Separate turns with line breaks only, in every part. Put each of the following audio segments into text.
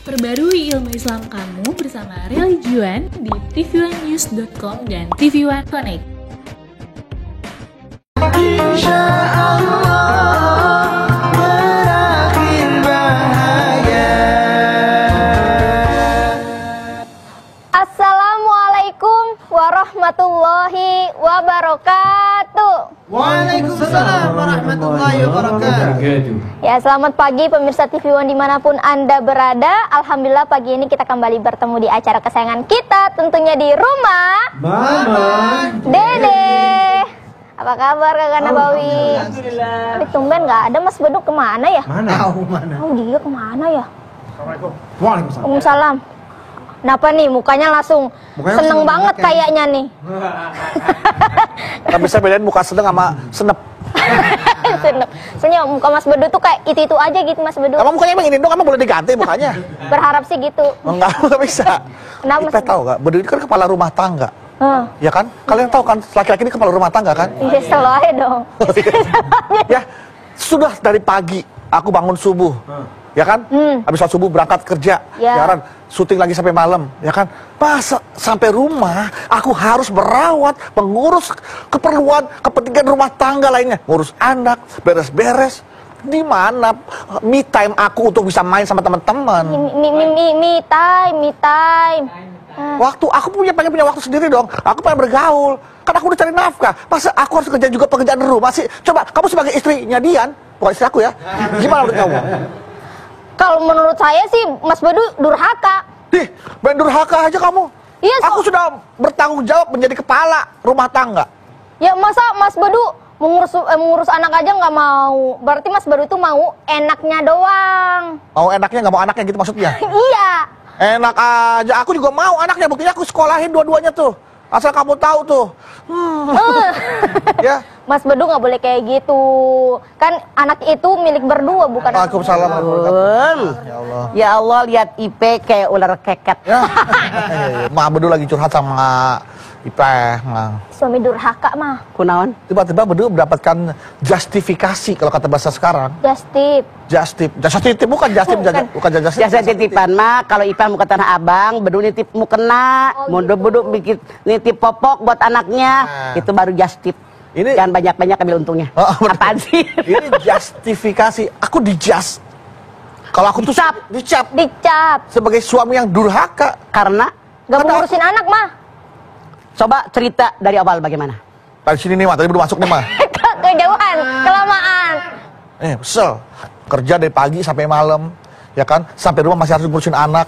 Perbarui ilmu Islam kamu bersama Religion di tv1news.com dan TV1 Connect.
Insya Allah berakhir bahagia.
Assalamualaikum warahmatullahi wabarakatuh.
Waalaikumsalam warahmatullahi wabarakatuh.
Ya, selamat pagi pemirsa TV One dimanapun Anda berada. Alhamdulillah pagi ini kita kembali bertemu di acara kesayangan kita, tentunya di rumah
Mama
Dede. Apa kabar Kakak Nabawi?
Alhamdulillah.
Tapi tumben nggak ada Mas Beduk, kemana ya?
Mana? Tahu mana?
Oh dia kemana ya?
Assalamualaikum. Waalaikumsalam.
Waalaikumsalam. Kenapa nih mukanya langsung
Mukanya
seneng
seneng
banget
banget
kayaknya nih.
Kan bisa bedain muka sedang sama senep.
Seneng. Soalnya muka Mas Beduk tuh kayak itu aja gitu Mas Beduk.
Emang mukanya emang ini dong, emang boleh diganti mukanya?
Berharap sih gitu.
Enggak bisa.
Kenapa, Mas?
Kita tahu gak, Bedu itu kan kepala rumah tangga. Ya kan? Kalian tahu kan, laki-laki ini kepala rumah tangga kan?
Iya, selalu aja dong.
Ya, sudah dari pagi aku bangun subuh. Ya kan? Habis sholat subuh berangkat kerja.
Ya.
Ya kan? Syuting lagi sampai malam, ya kan? Pas sampai rumah, aku harus merawat, mengurus keperluan, kepentingan rumah tangga lainnya, ngurus anak, beres-beres. Di mana me time aku untuk bisa main sama teman-teman?
Me time.
Waktu aku pengen punya waktu sendiri dong. Aku pengen bergaul. Kan aku udah cari nafkah. Masa aku harus kerja juga pekerjaan rumah sih? Coba kamu sebagai istrinya Dian, bukan istri aku ya. Gimana menurut kamu?
Kalau menurut saya sih Mas Bedu durhaka.
Ih, main durhaka aja kamu.
Iya,
Aku sudah bertanggung jawab menjadi kepala rumah tangga.
Ya masa Mas Bedu mengurus anak aja nggak mau? Berarti Mas Bedu tuh mau enaknya doang.
Mau enaknya nggak mau anaknya gitu maksudnya?
Iya.
Enak aja. Aku juga mau anaknya. Buktinya aku sekolahin dua-duanya tuh. Asal kamu tahu tuh. Ya.
Mas Bedu nggak boleh kayak gitu. Kan anak itu milik berdua, bukan anak
Waalaikumsalam warahmatullahi wabarakatuh. Ya Allah.
Ya Allah, lihat IP kayak ular keket.
Ya. Ma Bedu lagi curhat sama Ipeh.
suami durhaka mah.
Kunaon?
Tiba-tiba Bedu mendapatkan justifikasi kalau kata bahasa sekarang. Bukan
Jasa titipan mah kalau Ipah mau ke Tanah Abang, Bedu nitip mau kena, Bedu bikin nitip popok buat anaknya, itu baru justip.
Ini
jangan banyak-banyak ambil untungnya. Apaan sih?
Ini justifikasi. Aku dijas. Kalau aku tuh dicap sebagai suami yang durhaka
karena
gak mau ngurusin anak mah.
Coba cerita dari awal bagaimana?
Dari sini nih mah, tadi belum masuk nih mah.
Kejauhan, kelamaan.
Kesel. Kerja dari pagi sampai malam, ya kan? Sampai rumah masih harus ngurusin anak,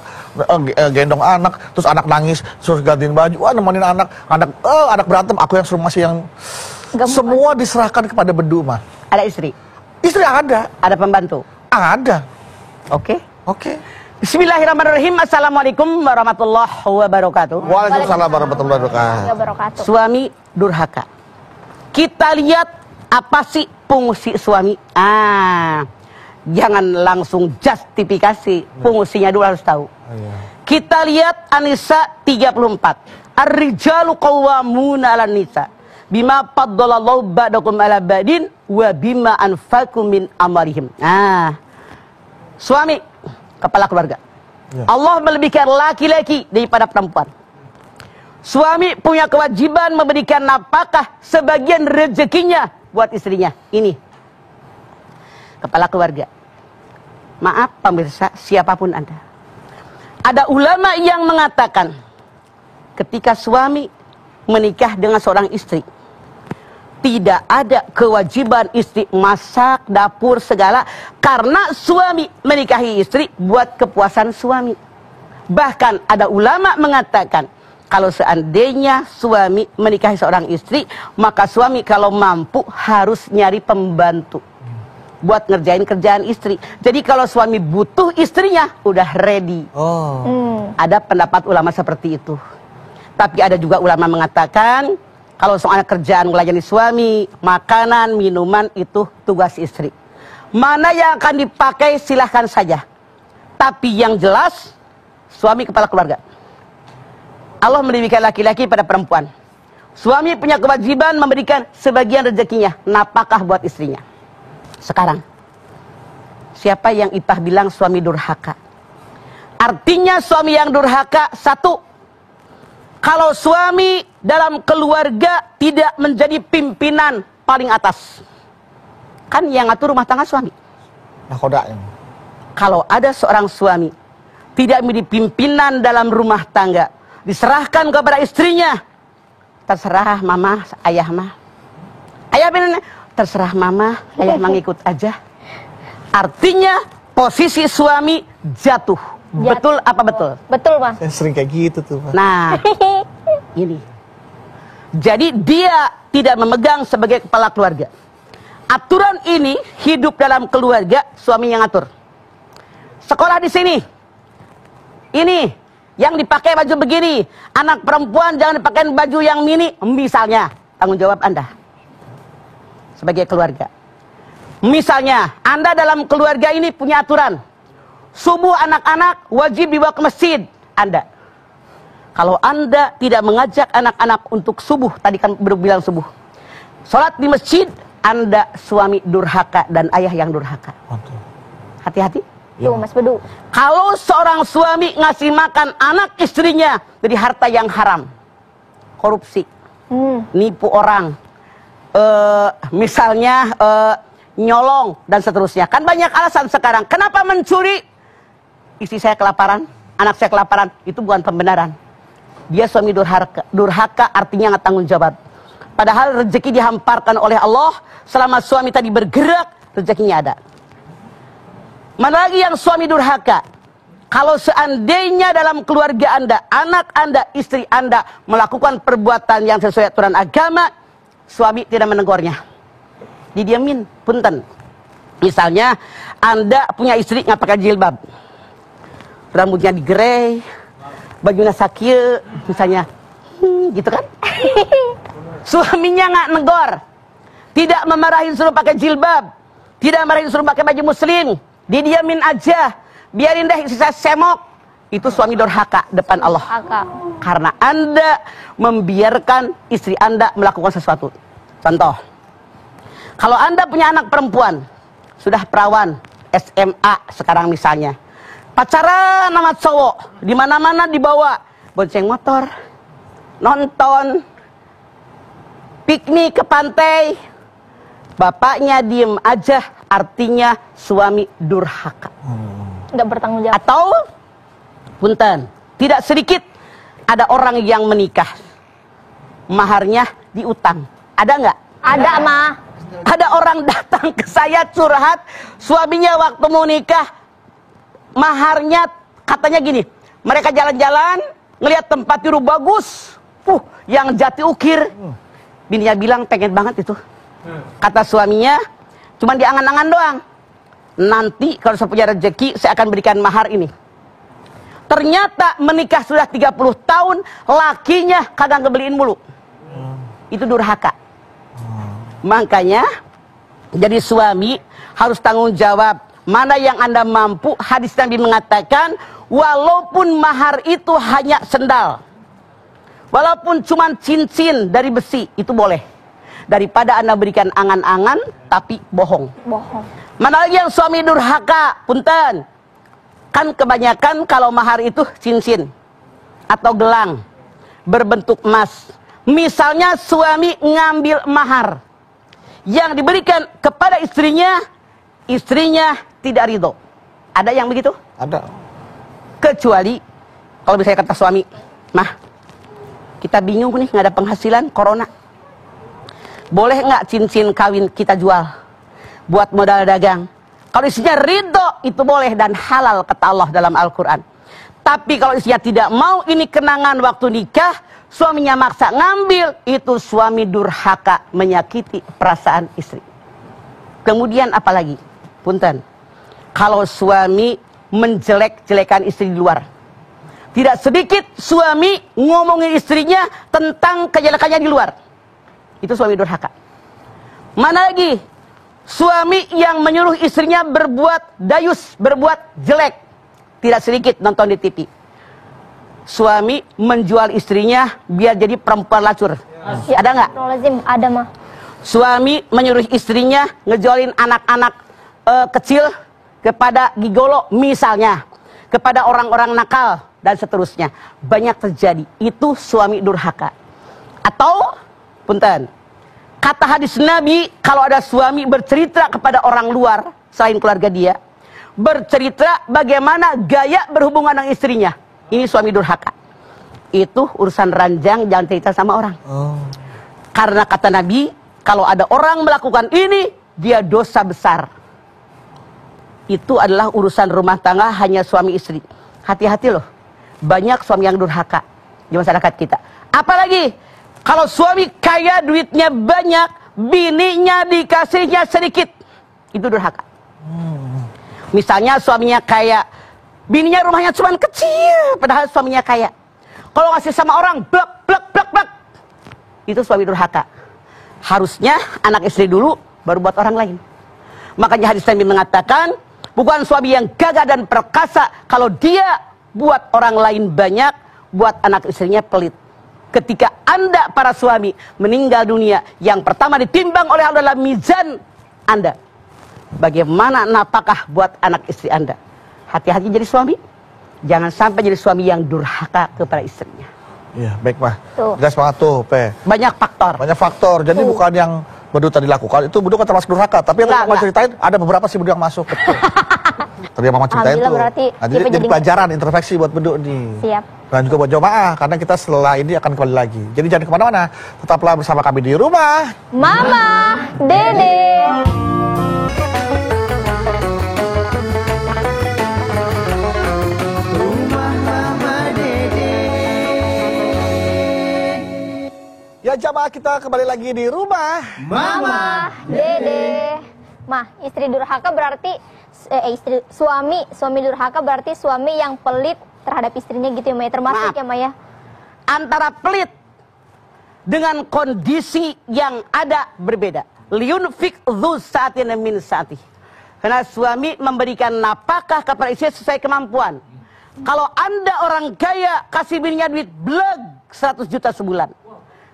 gendong anak, terus anak nangis, terus gantiin baju, nemenin anak berantem, aku yang suruh masih yang semua diserahkan kepada Bedu mah.
Ada istri?
Istri ada.
Ada pembantu?
Ada.
Oke.
Bismillahirrahmanirrahim.
Assalamualaikum warahmatullahi wabarakatuh.
Waalaikumsalam warahmatullahi wabarakatuh.
Suami durhaka. Kita lihat apa sih fungsi suami? Jangan langsung justifikasi, fungsinya dulu harus tahu. Kita lihat An-Nisa 34. Ar-rijalu qawwamuna 'alan nisa bima faddalallahu ba'dakum 'ala ba'din wa bima anfaqu min amwalihim. Suami kepala keluarga. Allah melebihkan laki-laki daripada perempuan. Suami punya kewajiban memberikan nafkah sebagian rezekinya buat istrinya. Ini kepala keluarga. Maaf pemirsa, siapapun Anda. Ada ulama yang mengatakan ketika suami menikah dengan seorang istri, tidak ada kewajiban istri masak, dapur, segala. Karena suami menikahi istri buat kepuasan suami. Bahkan ada ulama mengatakan, kalau seandainya suami menikahi seorang istri, maka suami kalau mampu harus nyari pembantu buat ngerjain kerjaan istri. Jadi kalau suami butuh istrinya, udah ready. Ada pendapat ulama seperti itu. Tapi ada juga ulama mengatakan, kalau soal kerjaan melayani suami, makanan, minuman itu tugas istri. Mana yang akan dipakai silahkan saja. Tapi yang jelas, suami kepala keluarga. Allah memberikan laki-laki pada perempuan. Suami punya kewajiban memberikan sebagian rezekinya, nafkah buat istrinya. Sekarang, siapa yang Ipah bilang suami durhaka? Artinya suami yang durhaka, satu, kalau suami dalam keluarga tidak menjadi pimpinan paling atas. Kan yang ngatur rumah tangga suami.
Nakodanya.
Kalau ada seorang suami tidak menjadi pimpinan dalam rumah tangga, diserahkan kepada istrinya, terserah mama, ayah mah. Ayah bener, terserah mama, ayah mengikut aja. Artinya posisi suami jatuh. Betul apa betul?
Betul, Mas.
Saya sering kayak gitu tuh, Pak.
Nah, ini. Jadi dia tidak memegang sebagai kepala keluarga. Aturan ini hidup dalam keluarga, suami yang atur. Sekolah di sini. Ini yang dipakai baju begini. Anak perempuan jangan dipakai baju yang mini, misalnya. Tanggung jawab Anda sebagai keluarga. Misalnya, Anda dalam keluarga ini punya aturan. Subuh anak-anak wajib dibawa ke masjid Anda. Kalau Anda tidak mengajak anak-anak untuk subuh, tadi kan baru bilang subuh, sholat di masjid, Anda suami durhaka dan ayah yang durhaka. Hati-hati.
Tuh, Mas Bedu.
Kalau seorang suami ngasih makan anak istrinya dari harta yang haram, korupsi, nipu orang, misalnya nyolong dan seterusnya. Kan banyak alasan sekarang. Kenapa mencuri? Istri saya kelaparan, anak saya kelaparan. Itu bukan pembenaran. Dia suami durhaka. Durhaka artinya nggak tanggung jawab. Padahal rezeki dihamparkan oleh Allah. Selama suami tadi bergerak, rezekinya ada. Mana lagi yang suami durhaka? Kalau seandainya dalam keluarga Anda, anak Anda, istri Anda melakukan perbuatan yang sesuai aturan agama, suami tidak menegurnya. Didiamin, punten. Misalnya, Anda punya istri nggak pakai jilbab. Rambutnya digerei, bajunya sakil, misalnya, gitu kan? Suaminya nggak negor, tidak memarahin suruh pakai jilbab, tidak marahin suruh pakai baju muslim, didiamin aja, biarin deh istri saya semok. Itu suami durhaka depan Allah. Karena Anda membiarkan istri Anda melakukan sesuatu. Contoh, kalau Anda punya anak perempuan, sudah perawan, SMA sekarang misalnya, pacaran sama cowok, di mana-mana dibawa, bonceng motor, nonton, piknik ke pantai, bapaknya diem aja, artinya suami durhaka.
Nggak bertanggung jawab.
Atau, punten, tidak sedikit ada orang yang menikah, maharnya diutang. Ada nggak?
Ada, mah.
Ada orang datang ke saya curhat, suaminya waktu mau nikah, maharnya katanya gini, mereka jalan-jalan, ngelihat tempat tidur bagus, yang jati ukir. Bininya bilang pengen banget itu. Kata suaminya, cuma diangan-angan doang. Nanti kalau saya punya rezeki, saya akan berikan mahar ini. Ternyata menikah sudah 30 tahun, lakinya kagak ngebeliin mulu. Itu durhaka. Makanya, jadi suami harus tanggung jawab. Mana yang Anda mampu, hadis Nabi mengatakan, walaupun mahar itu hanya sendal, walaupun cuma cincin dari besi, itu boleh. Daripada Anda berikan angan-angan, tapi bohong. Mana lagi yang suami durhaka, punten. Kan kebanyakan kalau mahar itu cincin atau gelang berbentuk emas. Misalnya suami ngambil mahar yang diberikan kepada istrinya, istrinya tidak ridho. Ada yang begitu?
Ada.
Kecuali kalau misalnya kata suami, mah, kita bingung nih nggak ada penghasilan, corona. Boleh nggak cincin kawin kita jual buat modal dagang? Kalau istrinya ridho, itu boleh dan halal kata Allah dalam Al-Quran. Tapi kalau istrinya tidak mau, ini kenangan waktu nikah, suaminya maksa ngambil, itu suami durhaka, menyakiti perasaan istri. Kemudian apalagi? Punten, kalau suami menjelek-jelekan istri di luar. Tidak sedikit suami ngomongin istrinya tentang kejelekannya di luar. Itu suami durhaka. Mana lagi? Suami yang menyuruh istrinya berbuat dayus, berbuat jelek. Tidak sedikit nonton di TV. Suami menjual istrinya biar jadi perempuan lacur.
Ya,
ada nggak?
Ada, mah.
Suami menyuruh istrinya ngejualin anak-anak kecil kepada gigolo misalnya. kepada orang-orang nakal dan seterusnya. Banyak terjadi. Itu suami durhaka. Atau punten, kata hadis Nabi, kalau ada suami bercerita kepada orang luar selain keluarga dia, bercerita bagaimana gaya berhubungan dengan istrinya, ini suami durhaka. Itu urusan ranjang, jangan cerita sama orang. Karena kata Nabi, kalau ada orang melakukan ini, dia dosa besar. Itu adalah urusan rumah tangga, hanya suami istri. Hati-hati loh, banyak suami yang durhaka di masyarakat kita. Apalagi kalau suami kaya, duitnya banyak, bininya dikasihnya sedikit, itu durhaka. Misalnya suaminya kaya, bininya rumahnya cuma kecil, padahal suaminya kaya. Kalau ngasih sama orang, blak, blak, blak, blak, itu suami durhaka. Harusnya anak istri dulu, baru buat orang lain. Makanya hadis Nabi mengatakan, bukan suami yang gagah dan perkasa, kalau dia buat orang lain banyak, buat anak istrinya pelit. Ketika Anda para suami meninggal dunia, yang pertama ditimbang oleh Allah adalah mizan Anda. Bagaimana napakah buat anak istri Anda? Hati-hati jadi suami. Jangan sampai jadi suami yang durhaka kepada istrinya.
Iya, baik Mah.
Tuh.
Jelas banget tuh, Pe.
Banyak faktor.
Banyak faktor. Jadi bukan yang Bedu tadi lakukan, itu Bedu kan termasuk durhaka. Tapi yang Mama ceritain, ada beberapa sih Bedu yang masuk. Betul. Tadi yang Mama ceritain tuh.
Berarti
jadi pelajaran, introspeksi buat Bedu nih.
Siap.
Dan juga buat jemaah, karena kita setelah ini akan kembali lagi. Jadi jangan kemana-mana, tetaplah bersama kami di rumah
Mama Dede.
Ya jamaah, kita kembali lagi di rumah
Mama Dede. Mah, istri durhaka berarti suami durhaka berarti suami yang pelit terhadap istrinya gitu ya Maya, termasuk ya Maya.
Antara pelit dengan kondisi yang ada berbeda. Liunfik dzu sa'atin min sa'atih. Karena suami memberikan nafkah kepada istri sesuai kemampuan. Kalau Anda orang kaya, kasih bininya duit bleg 100 juta sebulan.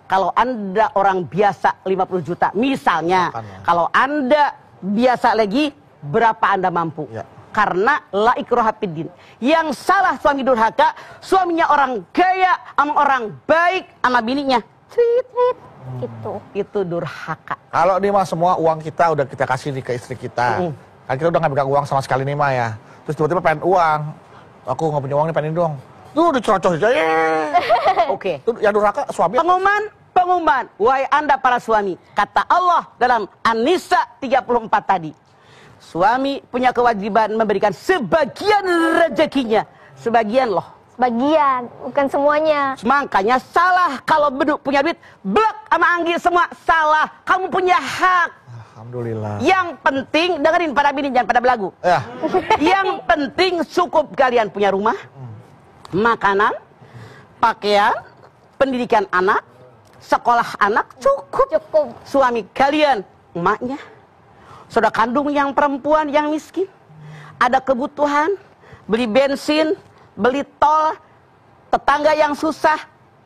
Kalau Anda orang biasa 50 juta. Misalnya, kalau Anda biasa lagi, berapa Anda mampu? Ya. Karena la ikraha fiddin. Yang salah suami durhaka, suaminya orang kaya, sama orang baik, sama bininya tweet. Itu durhaka.
Kalau nih Mah, semua uang kita udah kita kasih nih ke istri kita. Kan kita udah gak pegang uang sama sekali nih Mah ya. Terus tiba-tiba pengen uang. Aku gak punya uang nih, pengen dong. Tuh dicerocos aja.
Oke.
Tuh yang durhaka suami.
Pengumuman, wahai Anda para suami, kata Allah dalam An-Nisa 34 tadi, suami punya kewajiban memberikan sebagian rezekinya. Sebagian loh.
Sebagian, bukan semuanya.
Makanya salah kalau Bedu punya duit, blek sama Anggi semua salah. Kamu punya hak.
Alhamdulillah.
Yang penting, dengerin para bini, jangan pada belagu.
Ya.
Yang penting cukup kalian punya rumah, makanan, pakaian, pendidikan anak, sekolah anak, cukup. Suami kalian, emaknya, saudara kandung yang perempuan yang miskin, ada kebutuhan, beli bensin, beli tol, tetangga yang susah,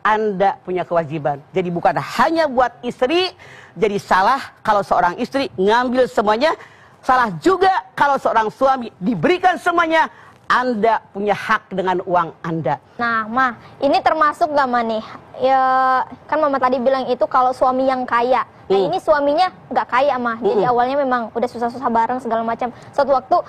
Anda punya kewajiban. Jadi bukan hanya buat istri. Jadi salah kalau seorang istri ngambil semuanya, salah juga kalau seorang suami diberikan semuanya. Anda punya hak dengan uang Anda.
Nah, Mah, ini termasuk gak Mah nih? Ya, kan Mama tadi bilang itu kalau suami yang kaya. Nah, ini suaminya gak kaya Mah. Jadi awalnya memang udah susah-susah bareng segala macam. Suatu waktu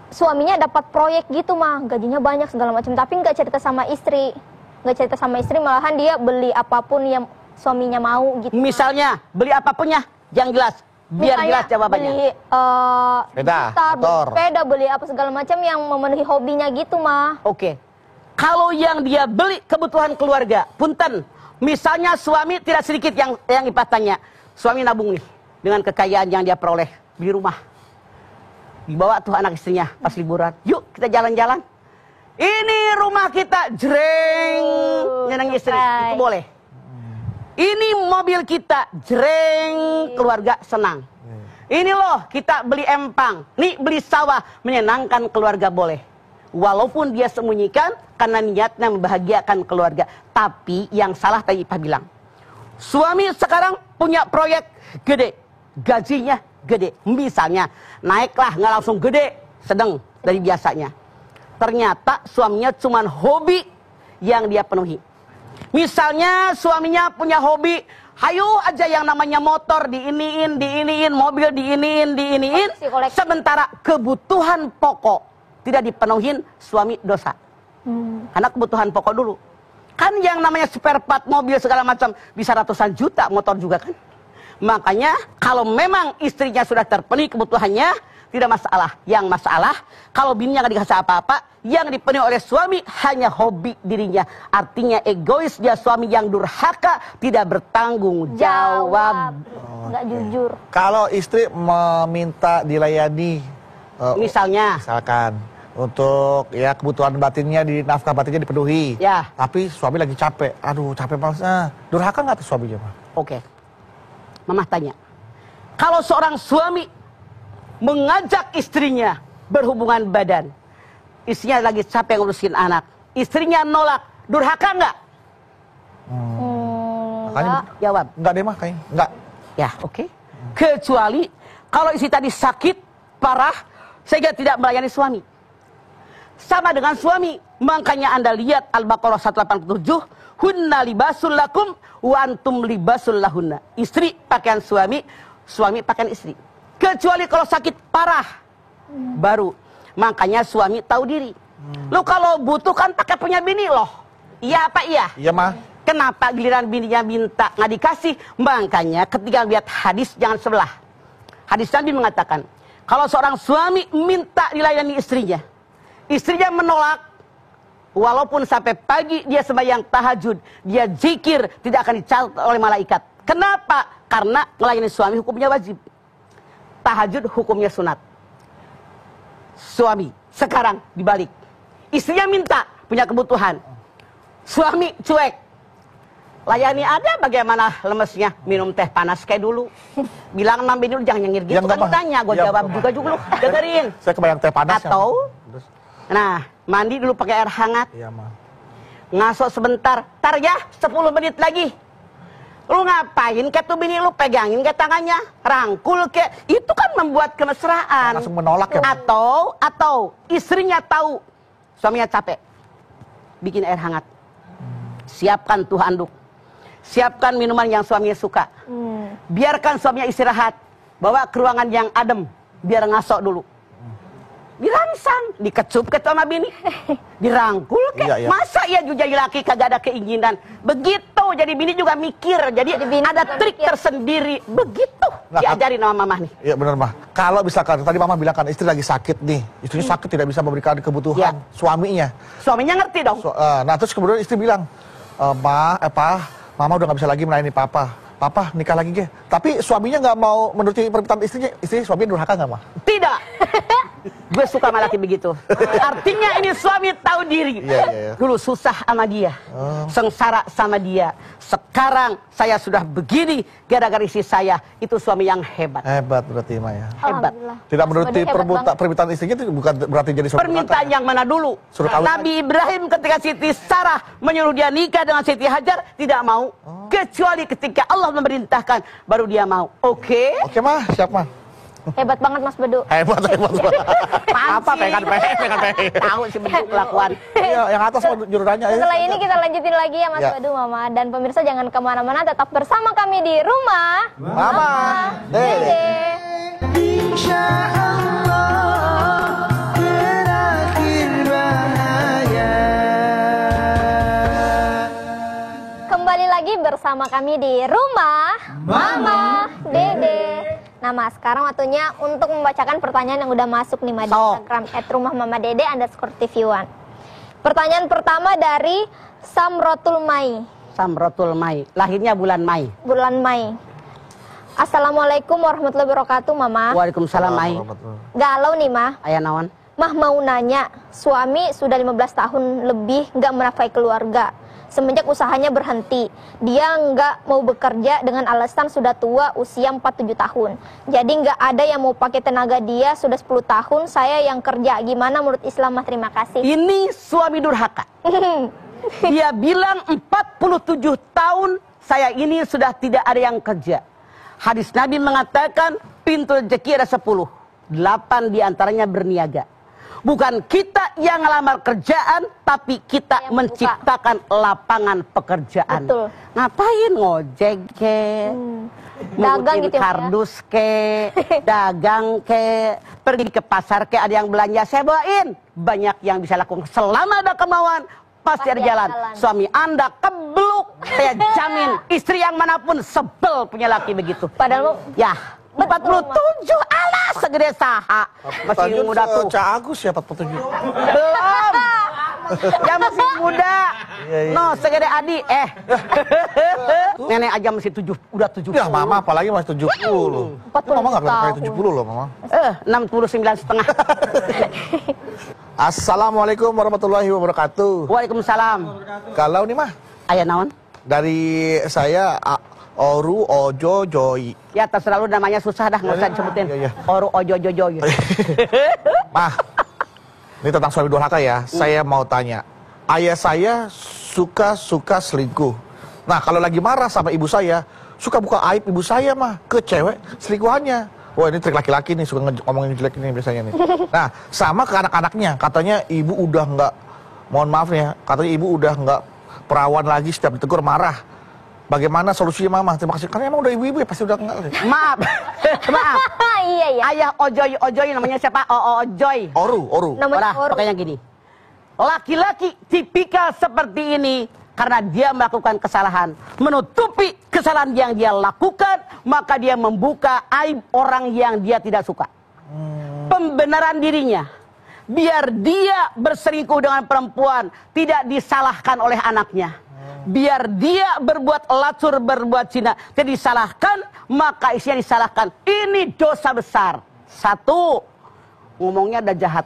suaminya dapat proyek gitu Mah, gajinya banyak segala macam, tapi nggak cerita sama istri. Nggak cerita sama istri, malahan dia beli apapun yang suaminya mau gitu.
Misalnya, beli apapunnya yang jelas. Biar
misalnya
jelas jawabannya.
Beli sepeda, beli apa segala macam yang memenuhi hobinya gitu Mah.
Oke. Kalau yang dia beli kebutuhan keluarga, punten. Misalnya suami tidak sedikit yang ipatannya. Suami nabung nih dengan kekayaan yang dia peroleh, beli rumah. Dibawa tuh anak istrinya pas liburan. Yuk kita jalan-jalan. Ini rumah kita, jreng, nyenang istri, itu boleh. Ini mobil kita, jreng, keluarga senang. Ini loh, kita beli empang, nih beli sawah, menyenangkan keluarga boleh. Walaupun dia sembunyikan, karena niatnya membahagiakan keluarga. Tapi yang salah tadi Ipah bilang, suami sekarang punya proyek gede, gajinya gede. Misalnya, naiklah nggak langsung gede, sedang dari biasanya. ternyata suaminya cuma hobi yang dia penuhi. Misalnya suaminya punya hobi, hayu aja yang namanya motor diiniin, mobil diiniin. Sementara kebutuhan pokok tidak dipenuhin, suami dosa. Karena kebutuhan pokok dulu. Kan yang namanya spare part mobil segala macam bisa ratusan juta, motor juga kan. Makanya kalau memang istrinya sudah terpenuhi kebutuhannya, tidak masalah. Yang masalah kalau bininya nggak dikasih apa-apa, yang dipenuhi oleh suami hanya hobi dirinya. Artinya egois dia, suami yang durhaka, tidak bertanggung jawab.
Nggak jujur.
Kalau istri meminta dilayani,
misalkan
untuk ya kebutuhan batinnya, di nafkah batinnya dipenuhi.
Ya.
Tapi suami lagi capek. Aduh, capek banget. Durhaka nggak tuh suaminya, Pak?
Oke. Mama tanya. Kalau seorang suami mengajak istrinya berhubungan badan, istrinya lagi capek ngurusin anak, istrinya nolak, durhaka nggak?
Makanya
Jawab.
nggak deh mah kayaknya. Nggak.
Ya, oke. Kecuali kalau istri tadi sakit parah sehingga tidak melayani suami. Sama dengan suami, makanya Anda lihat Al-Baqarah 187, hunna libasul lakum wa antum libasul lahunna. Istri pakaian suami, suami pakaian istri. Kecuali kalau sakit parah, baru. Makanya suami tahu diri. Lu kalau butuh kan pakai punya bini loh. Iya apa iya?
Iya mah.
Kenapa giliran bininya minta nggak dikasih? Makanya ketika lihat hadis jangan sebelah. Hadis Nabi mengatakan, kalau seorang suami minta dilayani istrinya, istrinya menolak, walaupun sampai pagi dia sembahyang tahajud, dia zikir, tidak akan dicatat oleh malaikat. Kenapa? Karena melayani suami hukumnya wajib. Tahajud hukumnya sunat. Suami sekarang dibalik, istrinya minta, punya kebutuhan, suami cuek, layani ada bagaimana lemesnya, minum teh panas kayak dulu, bilang sama bini lu jangan nyengir gitu, kan lu tanya, gue jawab juga lu dengerin.
Saya kebayang teh panas.
Atau nah mandi dulu pakai air hangat,
iya mah,
ngaso sebentar, tar ya 10 menit lagi. Lu ngapain kayak tuh bini lu pegangin kayak tangannya, rangkul kayak, itu kan membuat kemesraan.
langsung menolak ya.
Atau istrinya tahu suaminya capek, bikin air hangat, siapkan tuh handuk, siapkan minuman yang suaminya suka, biarkan suaminya istirahat, bawa ke ruangan yang adem, biar ngaso dulu, dirangsang, dikecup ke sama bini, dirangkul ke,
Iya.
masa ya jadi laki kagak ada keinginan, begitu jadi bini juga mikir, jadi ada trik tersendiri, begitu diajarin sama mamah nih.
Iya benar mah. Kalau misalkan tadi mama bilang kan istri lagi sakit nih, istrinya sakit tidak bisa memberikan kebutuhan suaminya.
Suaminya ngerti dong.
Nah terus kemudian istri bilang, mama udah nggak bisa lagi melayani papa nikah lagi ge. Tapi suaminya nggak mau menuruti permintaan istrinya, suaminya durhaka nggak mah?
Tidak. Gue suka sama laki begitu. Artinya ini suami tahu diri.
Iya.
Dulu susah sama dia, sengsara sama dia. Sekarang saya sudah begini gara-gara istri saya. Itu suami yang hebat.
Hebat berarti mah ya.
Hebat.
Tidak menuruti permintaan istrinya itu bukan berarti jadi suami
Permintaan yang mana dulu?
Suruh kawin
Nabi Ibrahim ketika Siti Sarah menyuruh dia nikah dengan Siti Hajar, tidak mau. Kecuali ketika Allah memerintahkan, baru dia mau. Oke?
Oke mah, siap mah.
Hebat banget Mas Bedu.
Hebat.
Apa pengen tahu sih bentuk kelakuan.
Iya, yang atas mau juru tanya.
Setelah ini kita lanjutin lagi ya Mas
Ya.
Bedu, Mama. Dan pemirsa jangan kemana-mana, tetap bersama kami di Rumah
Mama Dede.
Insya Allah berakhir bahaya.
Kembali lagi bersama kami di Rumah Mama Dede. Nah Mas, sekarang waktunya untuk membacakan pertanyaan yang udah masuk nih Mas di Instagram @rumahmamadede_tv1. Pertanyaan pertama dari Samrotul Mai.
Samrotul Mai, lahirnya bulan Mai.
Bulan Mai. Assalamualaikum warahmatullahi wabarakatuh, Mama.
Waalaikumsalam Mai.
Galau nih, Mah.
Ayah naon?
Mah mau nanya, suami sudah 15 tahun lebih nggak menafkahi keluarga. Semenjak usahanya berhenti, dia nggak mau bekerja dengan alasan sudah tua, usia 47 tahun. Jadi nggak ada yang mau pakai tenaga dia, sudah 10 tahun, saya yang kerja. Gimana menurut Islam, Mah? Terima kasih.
Ini suami durhaka. Dia bilang 47 tahun, saya ini sudah tidak ada yang kerja. Hadis Nabi mengatakan, pintu rezeki ada 10. 8 diantaranya berniaga. Bukan kita yang ngelamar kerjaan, tapi kita
Yang
menciptakan lapangan pekerjaan.
Betul.
Ngapain ngojek ke,
Dagang gitu ya, Mak, ya?
kardus ke, dagang ke, pergi ke pasar ke, ada yang belanja saya bawain. Banyak yang bisa lakukan selama ada kemauan. Pasti ada jalan. Suami Anda kebluk, saya jamin. Istri yang manapun sebel punya laki begitu.
Padahal
Ya, 47 alas segede saha. Masih muda tuh.
Cak Agus ya 47.
Belum. Ya masih muda. No, segede Adi. Nenek aja masih udah 70.
Ya mama apalagi masih 70.
40
Mama nggak
tahun.
kayak 70 loh mama.
69,5.
Assalamualaikum warahmatullahi wabarakatuh.
Waalaikumsalam.
Kalau nih mah
Ayah naon?
dari saya Oru Ojo Joy.
Ya terserah lu, namanya susah dah, nggak usah disebutin.
Iya.
Oru ojo jojo.
Mah, ini tentang suami durhaka ya. Saya mau tanya, ayah saya suka selingkuh. Nah kalau lagi marah sama ibu saya, suka buka aib ibu saya mah ke cewek selingkuhannya. Wah ini trik laki-laki nih, suka ngomongin jelek ini biasanya nih. Nah sama ke anak-anaknya, katanya ibu udah nggak, mohon maaf nih ya, katanya ibu udah nggak perawan lagi, setiap ditegur marah. Bagaimana solusinya mama? Terima kasih. Karena emang udah ibu-ibu ya pasti udah enggak.
Maaf. Maaf.
Iya ya.
Ayah Ojoy namanya siapa? Ojoy.
Oru.
Namanya
Orang,
Oru.
pokoknya gini. Laki-laki tipikal seperti ini karena dia melakukan kesalahan, menutupi kesalahan yang dia lakukan, maka dia membuka aib orang yang dia tidak suka. Pembenaran dirinya, biar dia berselingkuh dengan perempuan tidak disalahkan oleh anaknya. Biar dia berbuat lacur, berbuat zina tidak disalahkan, maka isinya disalahkan. Ini dosa besar. Satu, ngomongnya ada jahat.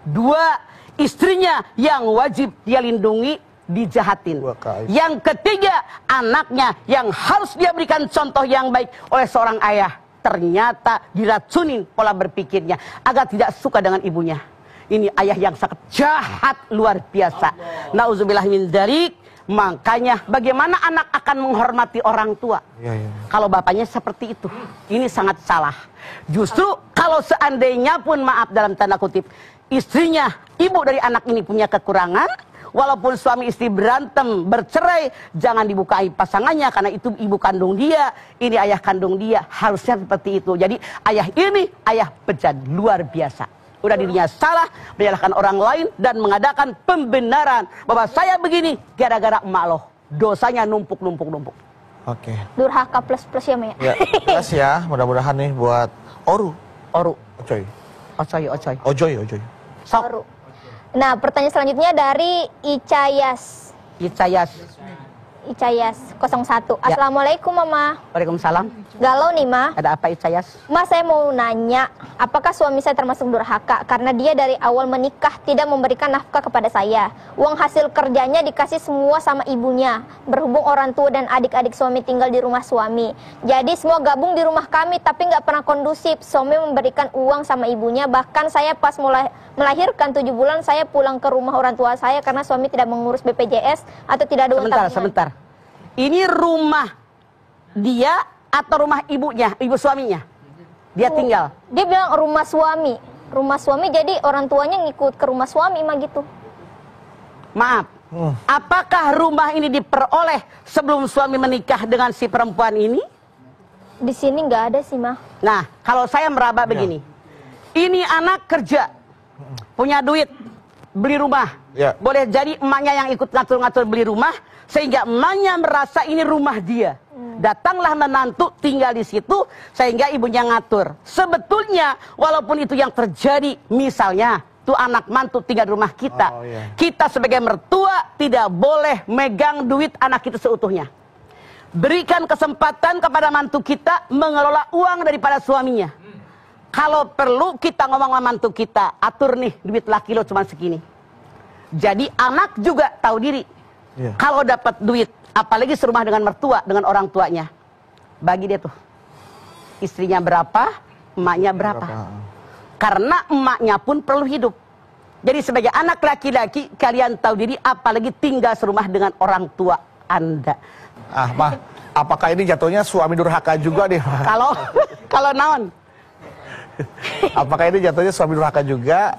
Dua, istrinya yang wajib dia lindungi dijahatin. Yang ketiga, anaknya yang harus dia berikan contoh yang baik oleh seorang ayah. Ternyata diracunin pola berpikirnya agar tidak suka dengan ibunya. Ini ayah yang sangat jahat luar biasa. Nauzubillah min dzalik. Makanya bagaimana anak akan menghormati orang tua? Kalau bapaknya seperti itu, ini sangat salah. Justru kalau seandainya pun, maaf dalam tanda kutip, istrinya, ibu dari anak ini punya kekurangan, walaupun suami istri berantem, bercerai, jangan dibuka aib pasangannya karena itu ibu kandung dia, ini ayah kandung dia, harusnya seperti itu. Jadi ayah ini ayah bejat luar biasa. Udah dirinya salah, menyalahkan orang lain dan mengadakan pembenaran bahwa saya begini gara-gara emak loh. Dosanya numpuk.
Oke.
Durhaka plus ya Maya.
Ya, jelas ya. Mudah-mudahan nih buat Oru. Ojoy. Ojoy.
Sok.
Oru. Nah pertanyaan selanjutnya dari Icayas 01.
Ya.
Assalamualaikum Mama.
Waalaikumsalam.
Galau nih Ma.
Ada apa Icayas?
Mas saya mau nanya, apakah suami saya termasuk durhaka karena dia dari awal menikah tidak memberikan nafkah kepada saya. Uang hasil kerjanya dikasih semua sama ibunya. Berhubung orang tua dan adik-adik suami tinggal di rumah suami. Jadi semua gabung di rumah kami tapi nggak pernah kondusif. Suami memberikan uang sama ibunya. Bahkan saya pas mulai melahirkan 7 bulan saya pulang ke rumah orang tua saya karena suami tidak mengurus BPJS atau tidak ada uang tabungan.
Sebentar. Ini rumah dia atau rumah ibunya, ibu suaminya? Dia tinggal.
Dia bilang rumah suami. Rumah suami jadi orang tuanya ngikut ke rumah suami mah gitu.
Maaf. Apakah rumah ini diperoleh sebelum suami menikah dengan si perempuan ini?
Di sini nggak ada sih mah.
Nah, kalau saya meraba begini. Ini anak kerja. Punya duit. Beli rumah.
Ya.
Boleh jadi emaknya yang ikut ngatur-ngatur beli rumah. Sehingga emaknya merasa ini rumah dia. Datanglah menantu tinggal di situ. Sehingga ibunya ngatur. Sebetulnya walaupun itu yang terjadi. Misalnya tuh anak mantu tinggal di rumah kita. Kita sebagai mertua tidak boleh megang duit anak kita seutuhnya. Berikan kesempatan kepada mantu kita mengelola uang daripada suaminya. Kalau perlu kita ngomong sama mantu kita, atur nih duit laki lo cuma segini. Jadi anak juga tahu diri. Kalau dapat duit, apalagi serumah dengan mertua, dengan orang tuanya, bagi dia tuh. Istrinya berapa, emaknya berapa. Karena emaknya pun perlu hidup. Jadi sebagai anak laki-laki, kalian tahu diri, apalagi tinggal serumah dengan orang tua Anda.
Mah, apakah ini jatuhnya suami durhaka juga nih?
Kalau naon?
Apakah ini jatuhnya suami durhaka juga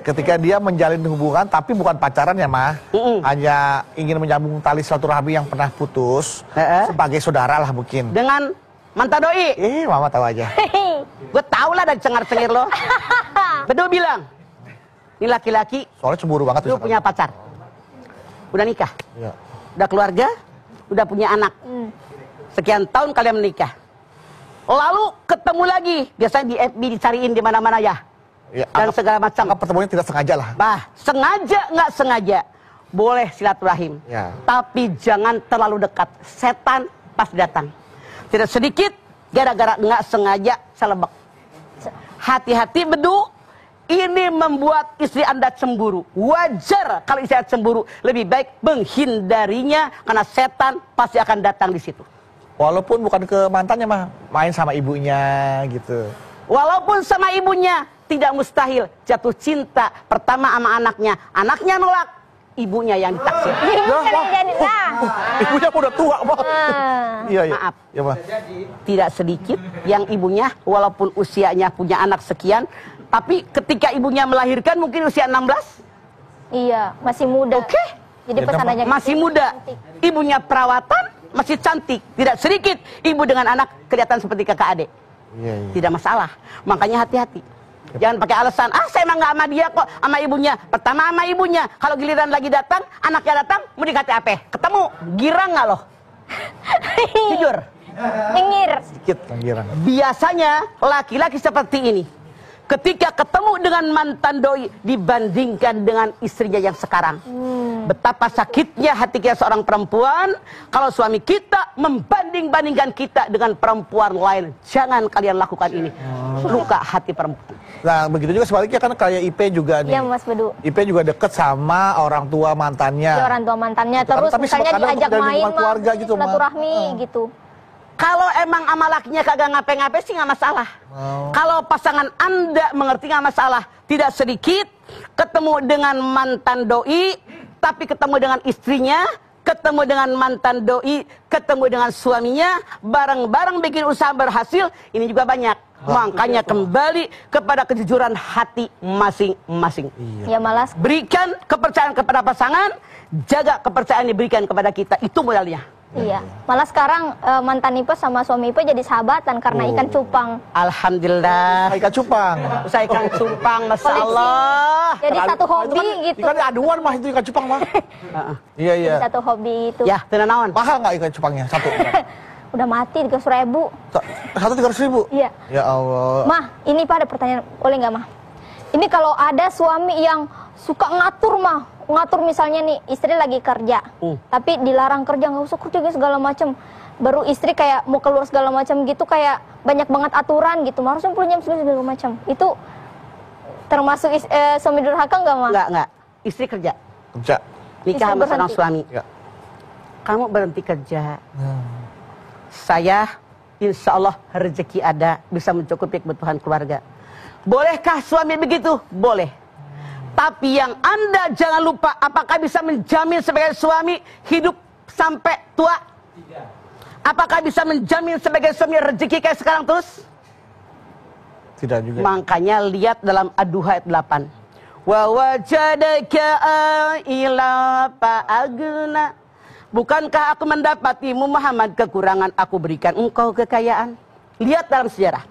ketika dia menjalin hubungan tapi bukan pacaran ya, Mah. Hanya ingin menyambung tali silaturahmi yang pernah putus sebagai saudara lah mungkin.
Dengan mantan doi.
Mama tahu aja.
Gue tau lah dari cengar-cengir lo. Bedu bilang, ini laki-laki
Soalnya cemburu banget
lu punya pacar, udah nikah,
Iya.
udah keluarga, udah punya anak. Sekian tahun kalian menikah. Lalu ketemu lagi, biasanya di FB dicariin di mana-mana ya.
Ya,
Dan segala macam.
pertemuannya tidak sengaja lah.
Sengaja nggak sengaja, boleh silaturahim.
Ya.
Tapi jangan terlalu dekat. Setan pas datang. Tidak sedikit gara-gara nggak sengaja selebek. Hati-hati bedu. Ini membuat istri Anda cemburu. Wajar kalau istri Anda cemburu. Lebih baik menghindarinya karena setan pasti akan datang di situ.
Walaupun bukan ke mantannya, Mah, main sama ibunya gitu.
Walaupun sama ibunya, tidak mustahil jatuh cinta pertama sama anaknya. Anaknya nolak, ibunya yang ditaksir.
Ibunya udah tua, Mah. Iya.
Maaf.
Ya, Mah.
Tidak sedikit yang ibunya walaupun usianya punya anak sekian, tapi ketika ibunya melahirkan mungkin usia 16.
Iya, masih muda.
Oke.
Jadi pesanannya
Masih muda. Ibunya perawatan, masih cantik. Tidak sedikit ibu dengan anak kelihatan seperti kakak adik.
Iya.
Tidak masalah. Makanya hati-hati. Jangan pakai alasan, saya emang gak sama dia kok, sama ibunya. Pertama sama ibunya. Kalau giliran lagi datang, anaknya datang, mau dikata apa? Ketemu, girang gak loh? Jujur.
Nyengir.
Sedikit girang.
Biasanya laki-laki seperti ini, ketika ketemu dengan mantan doi dibandingkan dengan istrinya yang sekarang. Betapa sakitnya hati kita seorang perempuan kalau suami kita membanding-bandingkan kita dengan perempuan lain. Jangan kalian lakukan ini. Luka hati perempuan.
Nah, begitu juga sebaliknya kan kayak Ipe juga nih.
Iya, Mas Bedu.
Ipe juga deket sama orang tua mantannya.
Iya, orang tua mantannya. Terus
Tapi
misalnya
kadang
diajak
untuk
main,
keluarga gitu, Mah.
silaturahmi gitu.
Kalau emang sama lakinya kagak ngapain-ngapain sih nggak masalah. Kalau pasangan Anda mengerti nggak masalah. Tidak sedikit ketemu dengan mantan doi, tapi ketemu dengan istrinya, ketemu dengan mantan doi, ketemu dengan suaminya, bareng-bareng bikin usaha berhasil, ini juga banyak. Makanya kembali kepada kejujuran hati masing-masing.
Ya malas.
Berikan kepercayaan kepada pasangan, jaga kepercayaan yang diberikan kepada kita. Itu modalnya.
Iya. Malah sekarang mantan Ipe sama suami Ipe jadi sahabatan karena ikan cupang.
Alhamdulillah.
Ikan cupang.
Saya ikan cupang, Masya Allah.
Jadi satu hobi gitu.
Ikan aduan, Mah, itu ikan cupang, Mah. Iya.
Jadi satu hobi itu.
Ya, tenan naon.
Mahal nggak ikan cupangnya? Satu.
Udah mati 300.000.
Satu 300.000?
Iya.
Ya Allah.
Mah, ini Pak ada pertanyaan, boleh nggak Mah? Ini kalau ada suami yang suka ngatur Mah, ngatur misalnya nih istri lagi kerja, tapi dilarang kerja, nggak usah kerja segala macam. Baru istri kayak mau keluar segala macam gitu, kayak banyak banget aturan gitu, harusnya pulang jam segala macam. Itu termasuk suami durhaka nggak Mah?
Enggak. Istri kerja.
Kerja.
Nikah sama seorang suami.
Ya.
Kamu berhenti kerja. Saya insya Allah rezeki ada, bisa mencukupi kebutuhan keluarga. Bolehkah suami begitu? Boleh. Tapi yang Anda jangan lupa, apakah bisa menjamin sebagai suami hidup sampai tua? Apakah bisa menjamin sebagai suami rezeki kayak sekarang terus?
Tidak juga.
Makanya lihat dalam Ad-Duha ayat 8. Wa wajadaka ila fa'agna. Bukankah aku mendapatimu Muhammad kekurangan, aku berikan engkau kekayaan. Lihat dalam sejarah.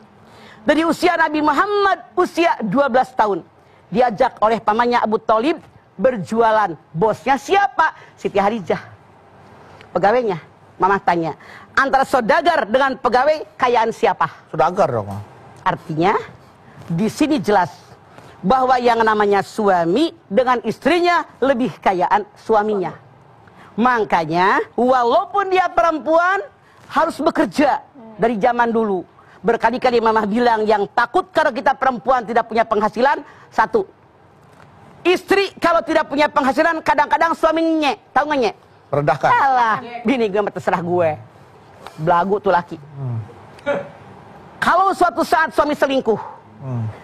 Dari usia Nabi Muhammad usia 12 tahun. Diajak oleh pamannya Abu Thalib berjualan. Bosnya siapa? Siti Harijah. Pegawainya. Mama tanya. Antara saudagar dengan pegawai kayaan siapa?
Saudagar dong.
Artinya di sini jelas bahwa yang namanya suami dengan istrinya lebih kayaan suaminya. Makanya walaupun dia perempuan harus bekerja dari zaman dulu. Berkali-kali Mama bilang yang takut kalau kita perempuan tidak punya penghasilan. Satu, istri kalau tidak punya penghasilan kadang-kadang suaminya, tahu nggak nyek?
Rendahkan.
Alah, bini gue terserah gue. Belagu tuh laki. Kalau suatu saat suami selingkuh,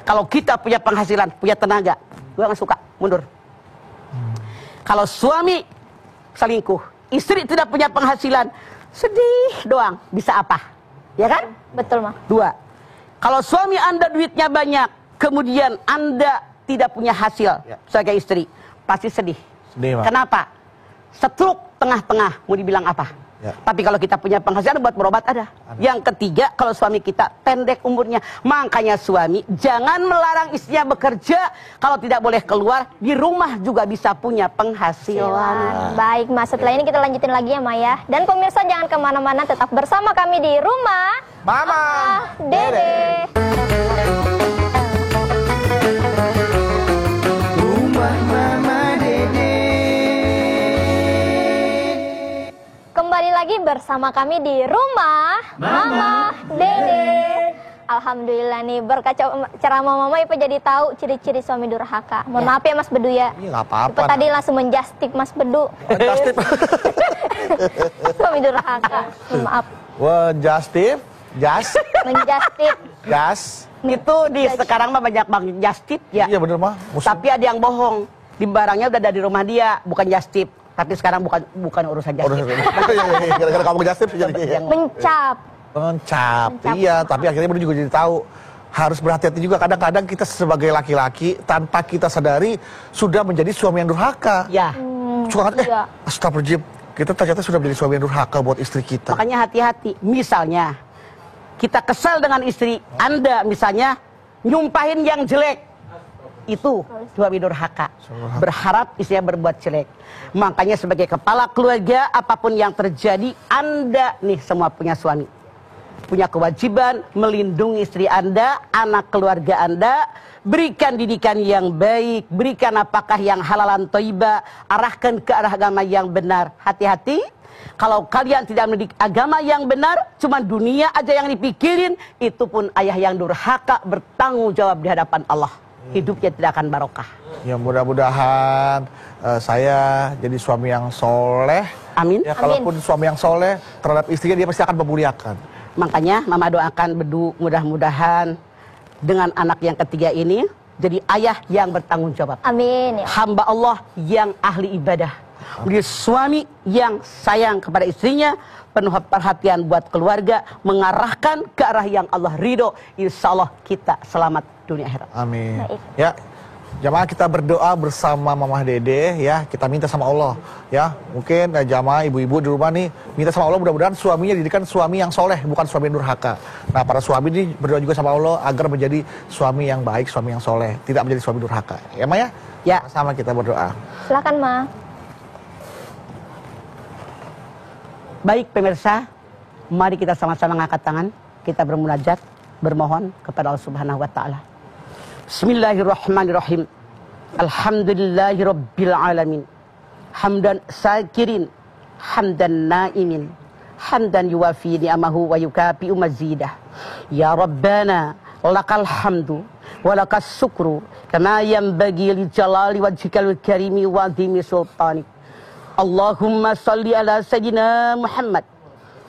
kalau kita punya penghasilan, punya tenaga, gue nggak suka, mundur. Kalau suami selingkuh, istri tidak punya penghasilan, sedih doang, bisa apa? Ya kan?
Betul Mah.
2. Kalau suami Anda duitnya banyak, kemudian Anda tidak punya hasil sebagai istri, pasti sedih.
Sedih, Mak.
Kenapa? Stroke tengah-tengah, mau dibilang apa?
Ya.
Tapi kalau kita punya penghasilan buat berobat ada. Yang ketiga, kalau suami kita pendek umurnya, makanya suami jangan melarang istrinya bekerja. Kalau tidak boleh keluar, di rumah juga bisa punya penghasilan.
Baik Mas, setelah ini kita lanjutin lagi ya Maya. Dan pemirsa jangan kemana-mana, tetap bersama kami di Rumah
Mama
Dede.
Rumah Mama Dede.
Kembali lagi bersama kami di Rumah Mama Dede. Alhamdulillah nih berkat ceramah Mama Ipa jadi tahu ciri-ciri suami durhaka. Mohon maaf ya Mas Bedu ya.
Iya, nggak apa-apa.
Ipa tadi langsung menjastip Mas Bedu.
Justip.
Suami durhaka. Maaf.
Wah, Justip.
Menjastip.
Gas.
Itu di sekarang mah banyak bang justip ya.
Iya bener mah.
Tapi ada yang bohong. Di barangnya udah ada di rumah dia, bukan justip. Tapi sekarang bukan urusan justip.
Gara-gara kamu Justip jadi
Mencap.
mencap. Iya, tapi akhirnya Budi juga jadi tahu harus berhati-hati juga. Kadang-kadang kita sebagai laki-laki tanpa kita sadari sudah menjadi suami yang durhaka.
Ya.
Suka kan,
Iya.
astagfirullahaladzim, kita ternyata sudah menjadi suami yang durhaka buat istri kita.
Makanya hati-hati. Misalnya kita kesal dengan istri Anda, misalnya nyumpahin yang jelek. Itu suami durhaka. Berharap istrinya berbuat jelek. Makanya sebagai kepala keluarga, apapun yang terjadi, Anda nih semua punya suami. Punya kewajiban melindungi istri Anda, anak keluarga Anda, berikan didikan yang baik, berikan apakah yang halalan thayyibah, arahkan ke arah agama yang benar. Hati-hati, kalau kalian tidak mendidik agama yang benar, cuma dunia aja yang dipikirin, itu pun ayah yang durhaka bertanggung jawab di hadapan Allah. Hidupnya tidak akan barokah.
Ya mudah-mudahan saya jadi suami yang soleh.
Amin.
Ya kalaupun suami yang soleh terhadap istrinya, dia pasti akan memuliakan.
Makanya Mama doakan Bedu mudah-mudahan dengan anak yang ketiga ini jadi ayah yang bertanggung jawab.
Amin ya.
Hamba Allah yang ahli ibadah. Menjadi suami yang sayang kepada istrinya, penuh perhatian buat keluarga, mengarahkan ke arah yang Allah ridho. Insya Allah kita selamat dunia akhirat.
Amin.
Baik.
Ya, jamaah kita berdoa bersama Mama Dede ya. Kita minta sama Allah ya. Mungkin jamaah ibu-ibu di rumah nih minta sama Allah mudah-mudahan suaminya didikan suami yang soleh, bukan suami yang durhaka. Nah, para suami ini berdoa juga sama Allah agar menjadi suami yang baik, suami yang soleh, tidak menjadi suami durhaka. Ya, Ma ya?
Ya.
Sama kita berdoa.
Silakan Ma.
Baik pemirsa, mari kita sama-sama angkat tangan, kita bermunajat, bermohon kepada Allah Subhanahu wa taala. Bismillahirrahmanirrahim. Alhamdulillahirabbil alamin. Hamdan sakirin, hamdan naimin, hamdan yuwafi ni'amahu wa yukafi'u mazidah. Ya Rabbana, lakal hamdu wa lakas syukru kama yanbaghi li jalali wajhikal karimi wa azimi sultanik. Allahumma salli ala Sayyidina Muhammad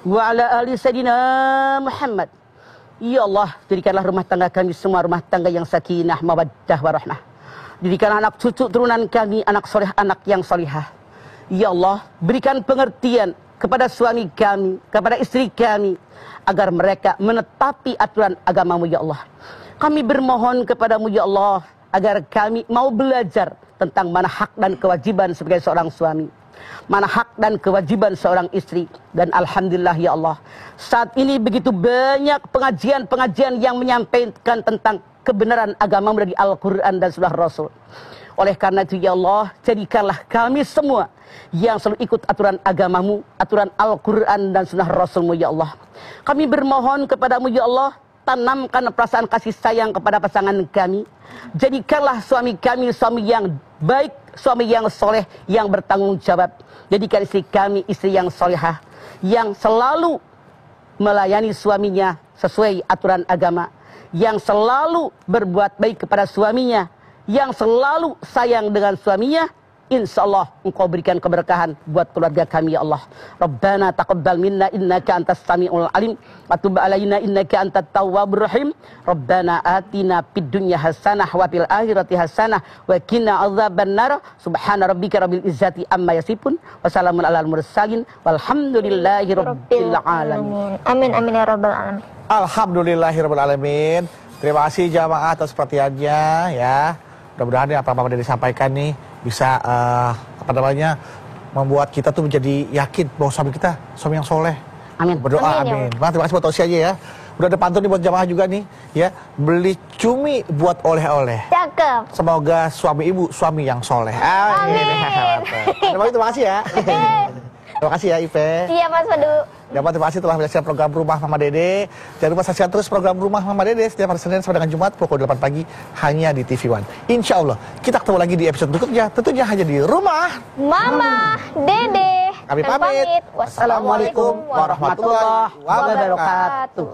wa ala ali Sayyidina Muhammad. Ya Allah, jadikanlah rumah tangga kami semua rumah tangga yang sakinah, mawaddah, warahmah. Jadikanlah anak cucu turunan kami anak soleh, anak yang solihah. Ya Allah, berikan pengertian kepada suami kami, kepada istri kami, agar mereka menetapi aturan agamamu ya Allah. Kami bermohon kepadamu ya Allah, agar kami mau belajar tentang mana hak dan kewajiban sebagai seorang suami, mana hak dan kewajiban seorang istri. Dan alhamdulillah ya Allah, saat ini begitu banyak pengajian-pengajian yang menyampaikan tentang kebenaran agama dari Al-Quran dan Sunnah Rasul. Oleh karena itu ya Allah, jadikanlah kami semua yang selalu ikut aturan agamamu, aturan Al-Quran dan Sunnah Rasulmu ya Allah. Kami bermohon kepadamu ya Allah, tanamkan perasaan kasih sayang kepada pasangan kami. Jadikanlah suami kami suami yang baik, suami yang soleh, yang bertanggung jawab. Jadikan istri kami istri yang solehah, yang selalu melayani suaminya sesuai aturan agama, yang selalu berbuat baik kepada suaminya, yang selalu sayang dengan suaminya. Insya Allah engkau berikan keberkahan buat keluarga kami ya Allah. Rabbana taqabbal minna innaka antas samiul alim wa tub alaina innaka antat tawwabur rahim. Rabbana atina fid dunya hasanah wa fil akhirati hasanah wa qina adzabannar. Subhana rabbika rabbil izzati amma yasifun wa salamun alal mursalin walhamdulillahi rabbil alamin.
Amin amin ya rabbal alamin.
Alhamdulillahirabbil alamin. Terima kasih jamaah atas perhatiannya ya. Mudah-mudahan ya apa Mama Dede sampaikan nih bisa membuat kita tuh menjadi yakin bahwa suami kita suami yang soleh.
Amin.
Berdoa
Amin,
amin. Terima kasih buat Tosi aja ya. Udah ada pantun nih buat jamaah juga nih ya. Beli cumi buat oleh-oleh.
Cakep.
Semoga suami ibu suami yang soleh.
Amin.
Terima kasih ya. Terima kasih ya Ipe.
Iya Mas Padu.
Ya, terima kasih telah menyaksikan program Rumah Mama Dede. Jangan lupa saksikan terus program Rumah Mama Dede setiap hari Senin sampai dengan Jumat pukul 8 pagi hanya di TV One. Insya Allah kita ketemu lagi di episode berikutnya, tentunya hanya di Rumah
Mama Dede.
Kami pamit.
Wassalamualaikum warahmatullahi wabarakatuh.